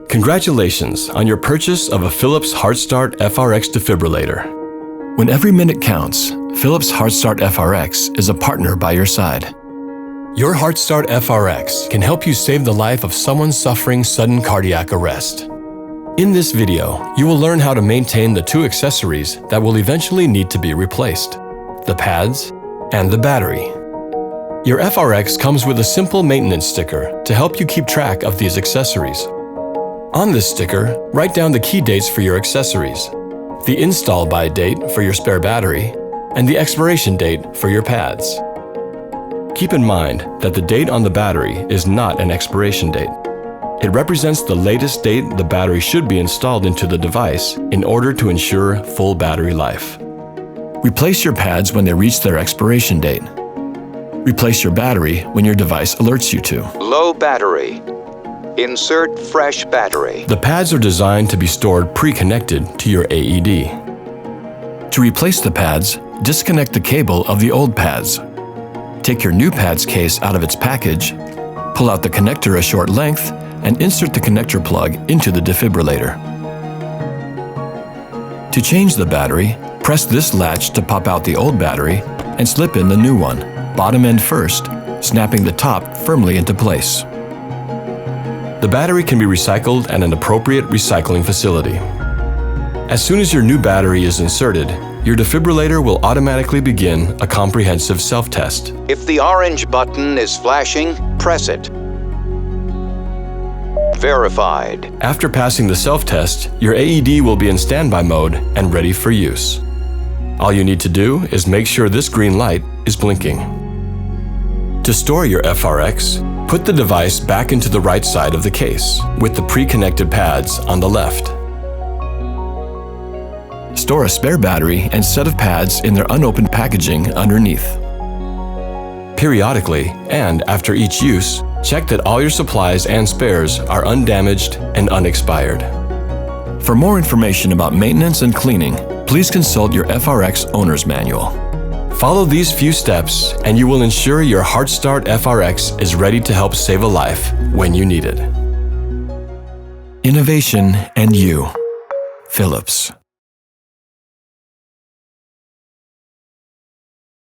Congratulations on your purchase of a Philips HeartStart FRx defibrillator. When every minute counts, Philips HeartStart FRx is a partner by your side. Your HeartStart FRx can help you save the life of someone suffering sudden cardiac arrest. In this video, you will learn how to maintain the two accessories that will eventually need to be replaced: the pads and the battery. Your FRx comes with a simple maintenance sticker to help you keep track of these accessories. On this sticker, write down the key dates for your accessories, the install-by date for your spare battery, and the expiration date for your pads. Keep in mind that the date on the battery is not an expiration date. It represents the latest date the battery should be installed into the device in order to ensure full battery life. Replace your pads when they reach their expiration date. Replace your battery when your device alerts you to. Low battery. Insert fresh battery. The pads are designed to be stored pre-connected to your AED. To replace the pads, disconnect the cable of the old pads. Take your new pads case out of its package, pull out the connector a short length, and insert the connector plug into the defibrillator. To change the battery, press this latch to pop out the old battery and slip in the new one, bottom end first, snapping the top firmly into place. The battery can be recycled at an appropriate recycling facility. As soon as your new battery is inserted, your defibrillator will automatically begin a comprehensive self-test. If the orange button is flashing, press it. Verified. After passing the self-test, your AED will be in standby mode and ready for use. All you need to do is make sure this green light is blinking. To store your FRx, put the device back into the right side of the case, with the pre-connected pads on the left. Store a spare battery and set of pads in their unopened packaging underneath. Periodically, and after each use, check that all your supplies and spares are undamaged and unexpired. For more information about maintenance and cleaning, please consult your FRx owner's manual. Follow these few steps and you will ensure your HeartStart FRx is ready to help save a life when you need it. Innovation and you. Philips.